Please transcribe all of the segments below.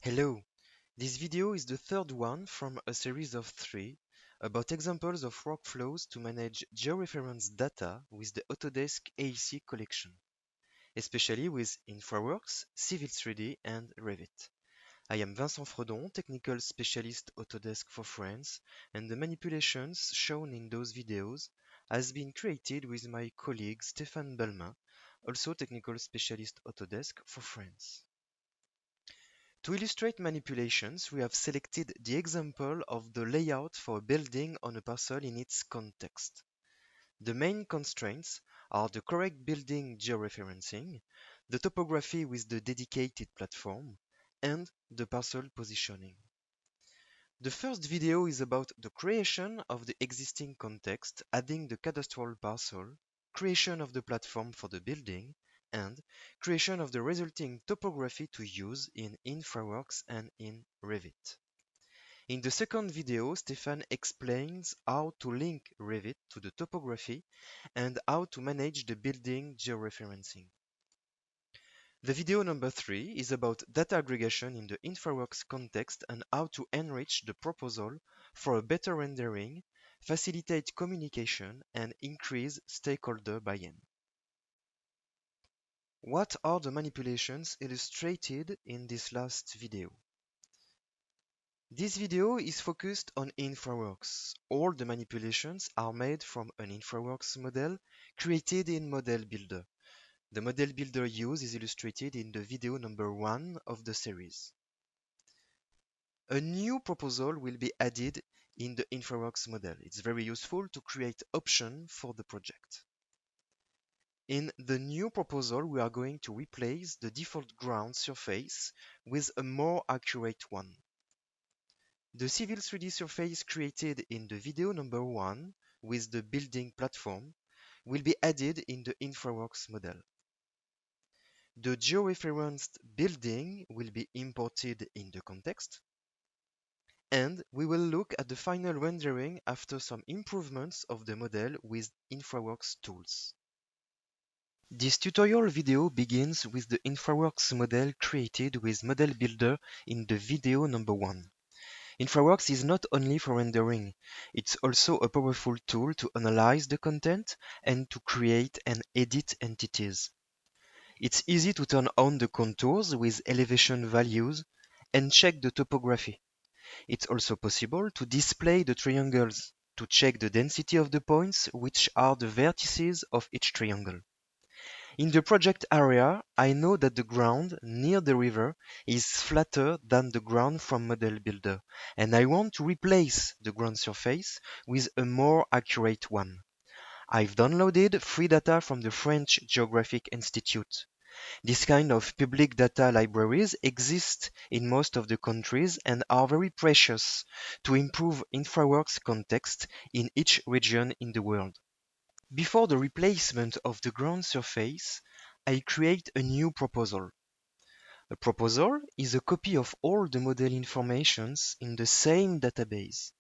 Hello, this video is the third one from a series of three about examples of workflows to manage georeference data with the Autodesk AEC collection, especially with InfraWorks, Civil 3D, and Revit. I am Vincent Fredon, Technical Specialist Autodesk for France, and the manipulations shown in those videos has been created with my colleague Stéphane Balmain, also Technical Specialist Autodesk for France. To illustrate manipulations, we have selected the example of the layout for a building on a parcel in its context. The main constraints are the correct building georeferencing, the topography with the dedicated platform, and the parcel positioning. The first video is about the creation of the existing context, adding the cadastral parcel, creation of the platform for the building, and creation of the resulting topography to use in InfraWorks and in Revit. In the second video, Stéphane explains how to link Revit to the topography and how to manage the building georeferencing. The video number 3 is about data aggregation in the InfraWorks context and how to enrich the proposal for a better rendering, facilitate communication, and increase stakeholder buy-in. What are the manipulations illustrated in this last video? This video is focused on InfraWorks. All the manipulations are made from an InfraWorks model created in Model Builder. The model builder used is illustrated in the video number 1 of the series. A new proposal will be added in the InfraWorks model. It's very useful to create options for the project. In the new proposal, we are going to replace the default ground surface with a more accurate one. The Civil 3D surface created in the video number 1 with the building platform will be added in the InfraWorks model. The georeferenced building will be imported in the context, and we will look at the final rendering after some improvements of the model with InfraWorks tools. This tutorial video begins with the InfraWorks model created with Model Builder in the video number 1. InfraWorks is not only for rendering, it's also a powerful tool to analyze the content and to create and edit entities. It's easy to turn on the contours with elevation values and check the topography. It's also possible to display the triangles to check the density of the points, which are the vertices of each triangle. In the project area, I know that the ground near the river is flatter than the ground from Model Builder, and I want to replace the ground surface with a more accurate one. I've downloaded free data from the French Geographic Institute. This kind of public data libraries exist in most of the countries and are very precious to improve InfraWorks context in each region in the world. Before the replacement of the ground surface, I create a new proposal. A proposal is a copy of all the model informations in the same database.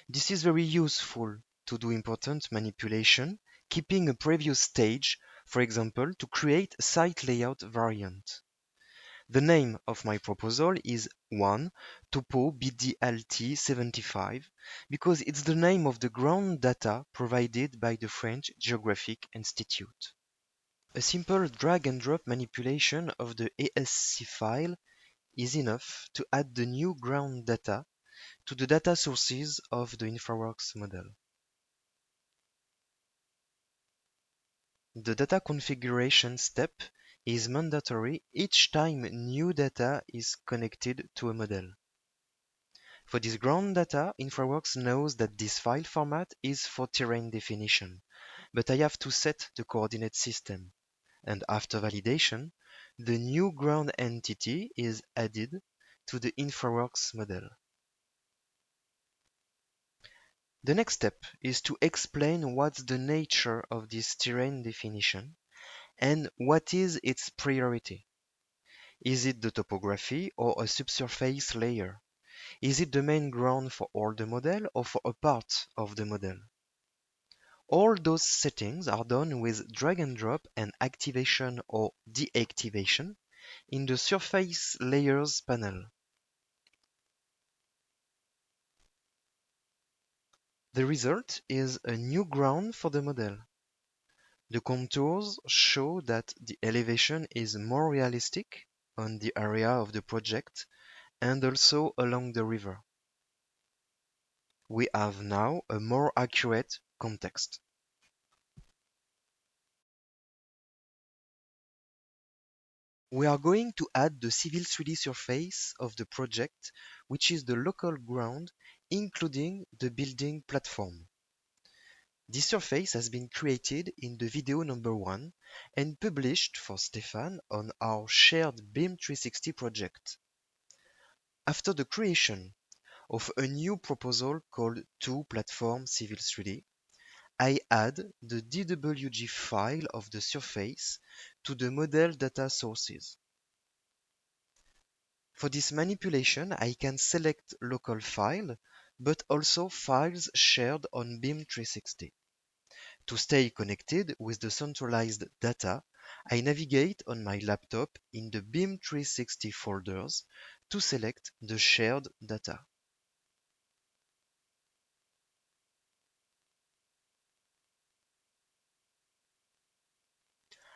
This is very useful to do important manipulation, keeping a previous stage, for example, to create a site layout variant. The name of my proposal is 1 Topo BDLT 75 because it's the name of the ground data provided by the French Geographic Institute. A simple drag and drop manipulation of the ASC file is enough to add the new ground data to the data sources of the InfraWorks model. The data configuration step is mandatory each time new data is connected to a model. For this ground data, InfraWorks knows that this file format is for terrain definition, but I have to set the coordinate system, and after validation, the new ground entity is added to the InfraWorks model. The next step is to explain what's the nature of this terrain definition and what is its priority. Is it the topography or a subsurface layer? Is it the main ground for all the model or for a part of the model? All those settings are done with drag and drop and activation or deactivation in the Surface Layers panel. The result is a new ground for the model. The contours show that the elevation is more realistic on the area of the project and also along the river. We have now a more accurate context. We are going to add the civil 3D surface of the project, which is the local ground, including the building platform. This surface has been created in the video number 1 and published for Stefan on our shared BIM 360 project. After the creation of a new proposal called 2 Platform Civil 3D, I add the DWG file of the surface to the model data sources. For this manipulation, I can select local file, but also files shared on BIM 360. To stay connected with the centralized data, I navigate on my laptop in the BIM 360 folders to select the shared data.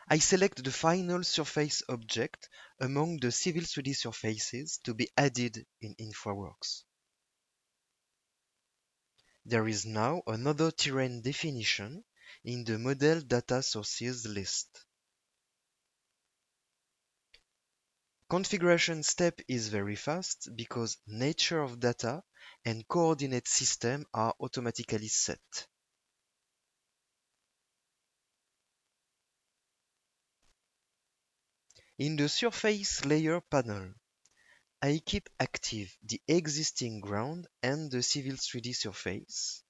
I select the final surface object among the Civil 3D surfaces to be added in InfraWorks. There is now another terrain definition in the model data sources list. Configuration step is very fast because nature of data and coordinate system are automatically set. In the surface layer panel, I keep active the existing ground and the civil 3D surface,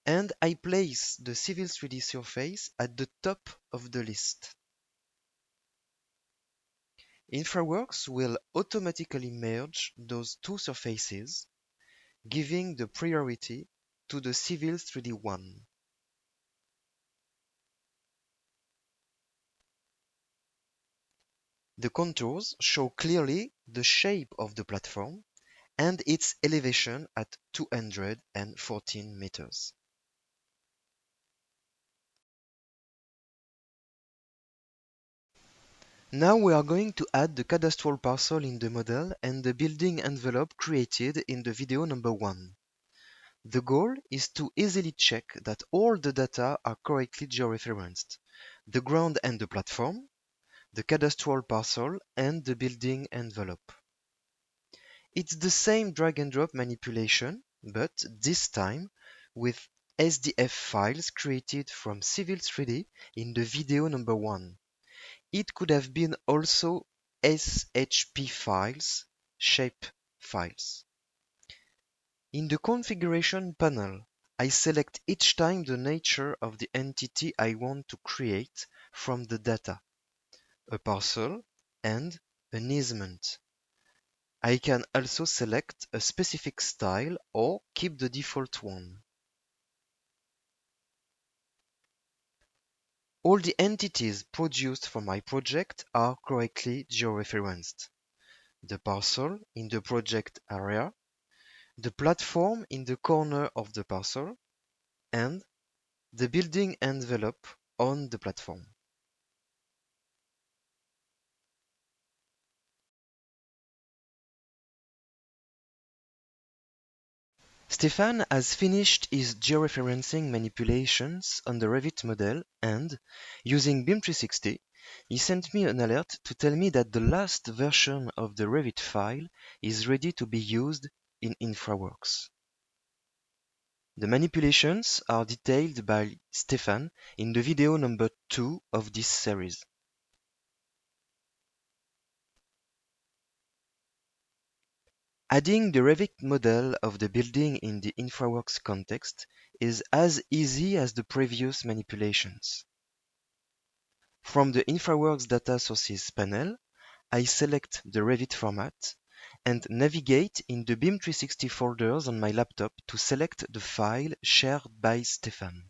and I place the civil 3D surface at the top of the list. InfraWorks will automatically merge those two surfaces, giving the priority to the civil 3D one. The contours show clearly the shape of the platform and its elevation at 214 meters. Now we are going to add the cadastral parcel in the model and the building envelope created in the video number 1. The goal is to easily check that all the data are correctly georeferenced: the ground and the platform, the cadastral parcel, and the building envelope. It's the same drag and drop manipulation, but this time with SDF files created from Civil 3D in the video number 1. It could have been also SHP files, shape files. In the configuration panel, I select each time the nature of the entity I want to create from the data: a parcel and an easement. I can also select a specific style or keep the default one. All the entities produced for my project are correctly georeferenced: the parcel in the project area, the platform in the corner of the parcel, and the building envelope on the platform. Stefan has finished his georeferencing manipulations on the Revit model and, using BIM 360, he sent me an alert to tell me that the last version of the Revit file is ready to be used in InfraWorks. The manipulations are detailed by Stefan in the video number 2 of this series. Adding the Revit model of the building in the InfraWorks context is as easy as the previous manipulations. From the InfraWorks data sources panel, I select the Revit format and navigate in the BIM 360 folders on my laptop to select the file shared by Stefan.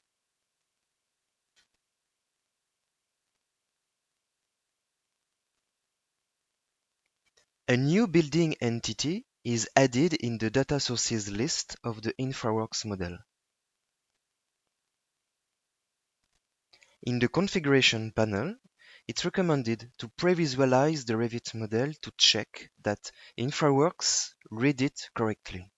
A new building entity is added in the data sources list of the InfraWorks model. In the configuration panel, it's recommended to pre-visualize the Revit model to check that InfraWorks read it correctly.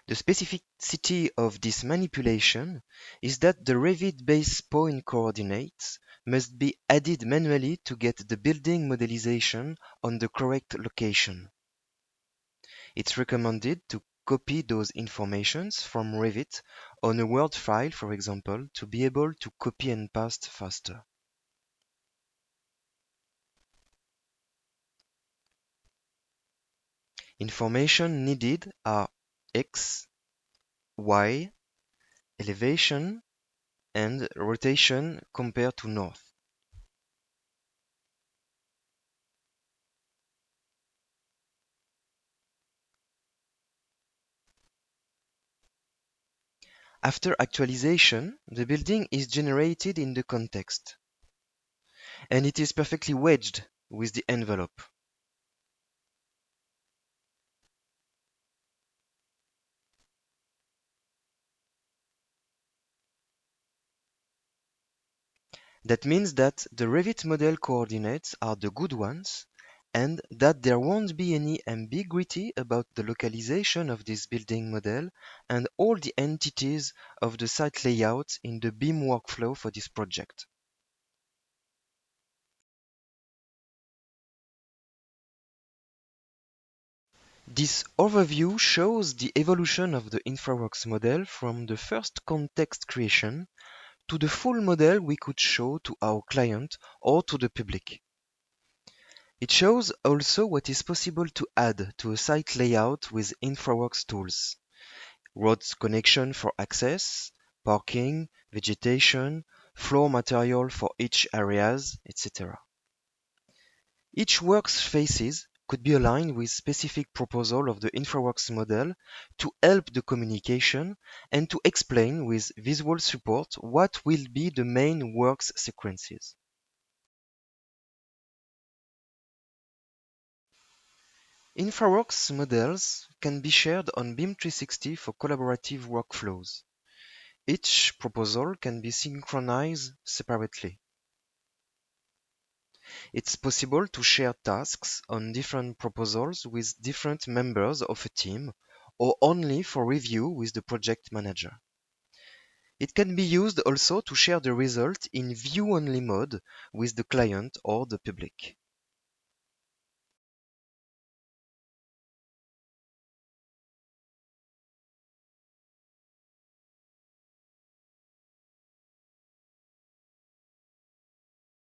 The specificity of this manipulation is that the Revit base point coordinates must be added manually to get the building modelization on the correct location. It's recommended to copy those informations from Revit on a Word file, for example, to be able to copy and paste faster. Information needed are X, Y, elevation, and rotation compared to north. After actualization, the building is generated in the context, and it is perfectly wedged with the envelope. That means that the Revit model coordinates are the good ones, and that there won't be any ambiguity about the localization of this building model and all the entities of the site layout in the BIM workflow for this project. This overview shows the evolution of the InfraWorks model from the first context creation to the full model we could show to our client or to the public. It shows also what is possible to add to a site layout with InfraWorks tools: roads connection for access, parking, vegetation, floor material for each areas, etc. Each works phases could be aligned with specific proposal of the InfraWorks model to help the communication and to explain with visual support what will be the main works sequences. InfraWorks models can be shared on BIM 360 for collaborative workflows. Each proposal can be synchronized separately. It's possible to share tasks on different proposals with different members of a team or only for review with the project manager. It can be used also to share the result in view-only mode with the client or the public.